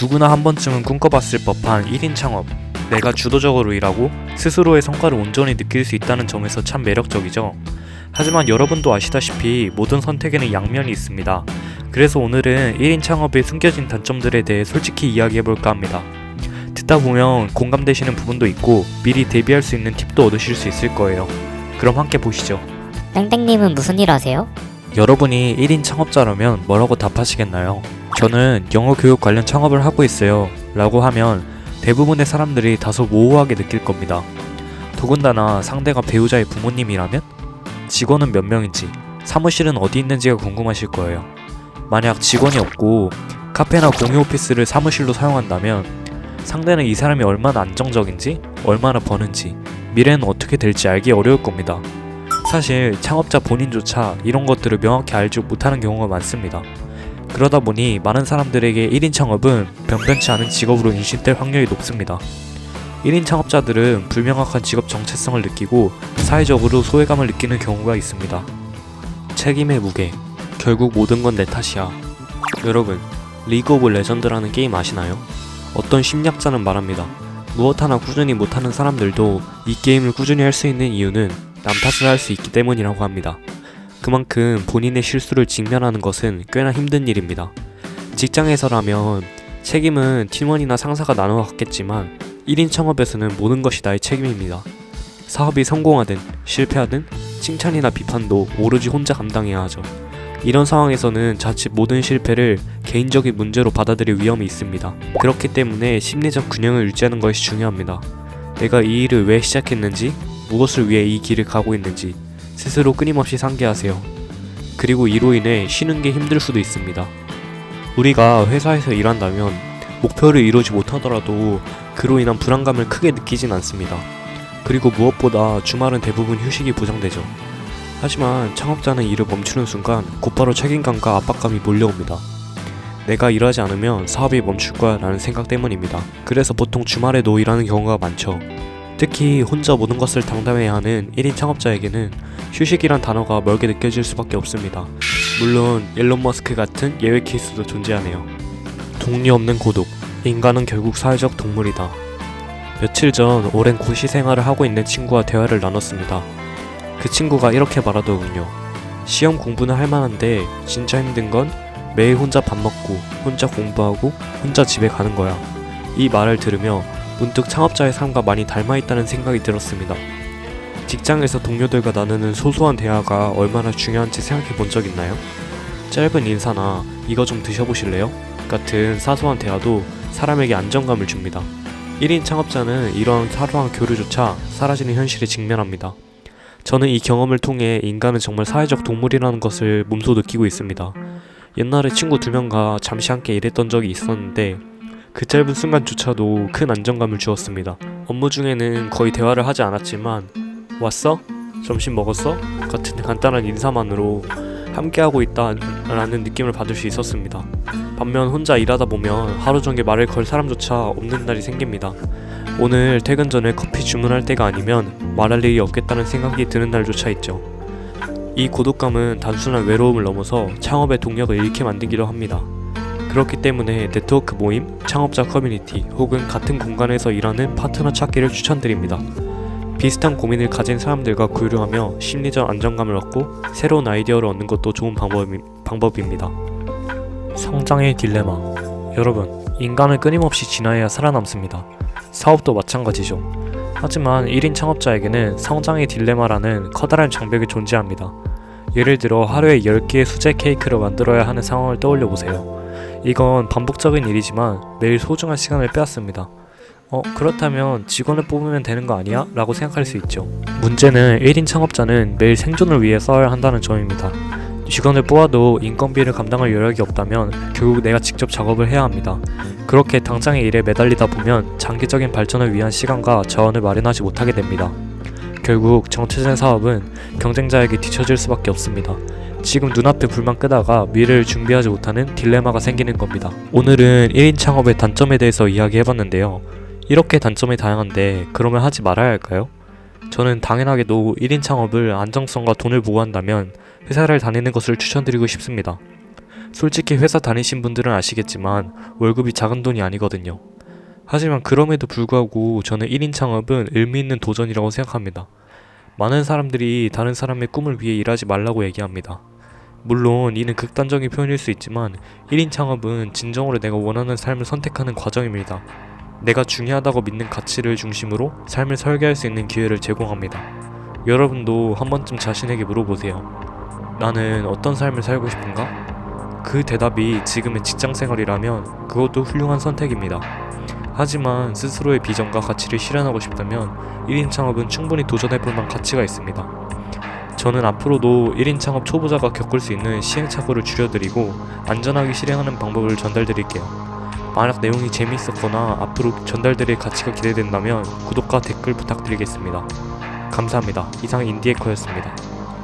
누구나 한 번쯤은 꿈꿔봤을 법한 1인 창업. 내가 주도적으로 일하고 스스로의 성과를 온전히 느낄 수 있다는 점에서 참 매력적이죠. 하지만 여러분도 아시다시피 모든 선택에는 양면이 있습니다. 그래서 오늘은 1인 창업의 숨겨진 단점들에 대해 솔직히 이야기해볼까 합니다. 듣다 보면 공감되시는 부분도 있고 미리 대비할 수 있는 팁도 얻으실 수 있을 거예요. 그럼 함께 보시죠. 땡땡님은 무슨 일 하세요? 여러분이 1인 창업자라면 뭐라고 답하시겠나요? 저는 영어 교육 관련 창업을 하고 있어요 라고 하면 대부분의 사람들이 다소 모호하게 느낄 겁니다. 더군다나 상대가 배우자의 부모님이라면 직원은 몇 명인지, 사무실은 어디 있는지가 궁금하실 거예요. 만약 직원이 없고 카페나 공유 오피스를 사무실로 사용한다면 상대는 이 사람이 얼마나 안정적인지, 얼마나 버는지, 미래는 어떻게 될지 알기 어려울 겁니다. 사실 창업자 본인조차 이런 것들을 명확히 알지 못하는 경우가 많습니다. 그러다 보니 많은 사람들에게 1인 창업은 변변치 않은 직업으로 인식될 확률이 높습니다. 1인 창업자들은 불명확한 직업 정체성을 느끼고 사회적으로 소외감을 느끼는 경우가 있습니다. 책임의 무게, 결국 모든 건 내 탓이야. 여러분, 리그 오브 레전드라는 게임 아시나요? 어떤 심리학자는 말합니다. 무엇 하나 꾸준히 못하는 사람들도 이 게임을 꾸준히 할 수 있는 이유는 남 탓을 할 수 있기 때문이라고 합니다. 그만큼 본인의 실수를 직면하는 것은 꽤나 힘든 일입니다. 직장에서라면 책임은 팀원이나 상사가 나눠 갖겠지만 1인 창업에서는 모든 것이 나의 책임입니다. 사업이 성공하든 실패하든 칭찬이나 비판도 오로지 혼자 감당해야 하죠. 이런 상황에서는 자칫 모든 실패를 개인적인 문제로 받아들일 위험이 있습니다. 그렇기 때문에 심리적 균형을 유지하는 것이 중요합니다. 내가 이 일을 왜 시작했는지, 무엇을 위해 이 길을 가고 있는지 스스로 끊임없이 상기하세요. 그리고 이로 인해 쉬는 게 힘들 수도 있습니다. 우리가 회사에서 일한다면 목표를 이루지 못하더라도 그로 인한 불안감을 크게 느끼진 않습니다. 그리고 무엇보다 주말은 대부분 휴식이 보장되죠. 하지만 창업자는 일을 멈추는 순간 곧바로 책임감과 압박감이 몰려옵니다. 내가 일하지 않으면 사업이 멈출 거야 라는 생각 때문입니다. 그래서 보통 주말에도 일하는 경우가 많죠. 특히 혼자 모든 것을 담당해야 하는 1인 창업자에게는 휴식이란 단어가 멀게 느껴질 수밖에 없습니다. 물론 일론 머스크 같은 예외 케이스도 존재하네요. 동리 없는 고독, 인간은 결국 사회적 동물이다. 며칠 전 오랜 고시 생활을 하고 있는 친구와 대화를 나눴습니다. 그 친구가 이렇게 말하더군요. 시험 공부는 할 만한데 진짜 힘든 건 매일 혼자 밥 먹고 혼자 공부하고 혼자 집에 가는 거야. 이 말을 들으며 문득 창업자의 삶과 많이 닮아있다는 생각이 들었습니다. 직장에서 동료들과 나누는 소소한 대화가 얼마나 중요한지 생각해 본 적 있나요? 짧은 인사나 이거 좀 드셔보실래요? 같은 사소한 대화도 사람에게 안정감을 줍니다. 1인 창업자는 이런 사소한 교류조차 사라지는 현실에 직면합니다. 저는 이 경험을 통해 인간은 정말 사회적 동물이라는 것을 몸소 느끼고 있습니다. 옛날에 친구 2명과 잠시 함께 일했던 적이 있었는데 그 짧은 순간조차도 큰 안정감을 주었습니다. 업무 중에는 거의 대화를 하지 않았지만 왔어? 점심 먹었어? 같은 간단한 인사만으로 함께하고 있다라는 느낌을 받을 수 있었습니다. 반면 혼자 일하다 보면 하루 종일 말을 걸 사람조차 없는 날이 생깁니다. 오늘 퇴근 전에 커피 주문할 때가 아니면 말할 일이 없겠다는 생각이 드는 날조차 있죠. 이 고독감은 단순한 외로움을 넘어서 창업의 동력을 잃게 만들기도 합니다. 그렇기 때문에 네트워크 모임, 창업자 커뮤니티 혹은 같은 공간에서 일하는 파트너 찾기를 추천드립니다. 비슷한 고민을 가진 사람들과 교류하며 심리적 안정감을 얻고 새로운 아이디어를 얻는 것도 좋은 방법입니다. 성장의 딜레마. 여러분, 인간은 끊임없이 진화해야 살아남습니다. 사업도 마찬가지죠. 하지만 1인 창업자에게는 성장의 딜레마라는 커다란 장벽이 존재합니다. 예를 들어 하루에 10개의 수제 케이크를 만들어야 하는 상황을 떠올려 보세요. 이건 반복적인 일이지만 매일 소중한 시간을 빼앗습니다. 그렇다면 직원을 뽑으면 되는 거 아니야? 라고 생각할 수 있죠. 문제는 1인 창업자는 매일 생존을 위해 싸워야 한다는 점입니다. 직원을 뽑아도 인건비를 감당할 여력이 없다면 결국 내가 직접 작업을 해야 합니다. 그렇게 당장의 일에 매달리다 보면 장기적인 발전을 위한 시간과 자원을 마련하지 못하게 됩니다. 결국 정체된 사업은 경쟁자에게 뒤처질 수밖에 없습니다. 지금 눈앞에 불만 끄다가 미래를 준비하지 못하는 딜레마가 생기는 겁니다. 오늘은 1인 창업의 단점에 대해서 이야기해봤는데요. 이렇게 단점이 다양한데 그러면 하지 말아야 할까요? 저는 당연하게도 1인 창업을 안정성과 돈을 보호한다면 회사를 다니는 것을 추천드리고 싶습니다. 솔직히 회사 다니신 분들은 아시겠지만 월급이 작은 돈이 아니거든요. 하지만 그럼에도 불구하고 저는 1인 창업은 의미 있는 도전이라고 생각합니다. 많은 사람들이 다른 사람의 꿈을 위해 일하지 말라고 얘기합니다. 물론 이는 극단적인 표현일 수 있지만 1인 창업은 진정으로 내가 원하는 삶을 선택하는 과정입니다. 내가 중요하다고 믿는 가치를 중심으로 삶을 설계할 수 있는 기회를 제공합니다. 여러분도 한 번쯤 자신에게 물어보세요. 나는 어떤 삶을 살고 싶은가? 그 대답이 지금의 직장생활이라면 그것도 훌륭한 선택입니다. 하지만 스스로의 비전과 가치를 실현하고 싶다면 1인 창업은 충분히 도전해볼 만한 가치가 있습니다. 저는 앞으로도 1인 창업 초보자가 겪을 수 있는 시행착오를 줄여드리고 안전하게 실행하는 방법을 전달드릴게요. 만약 내용이 재미있었거나 앞으로 전달드릴 가치가 기대된다면 구독과 댓글 부탁드리겠습니다. 감사합니다. 이상 인디에커였습니다.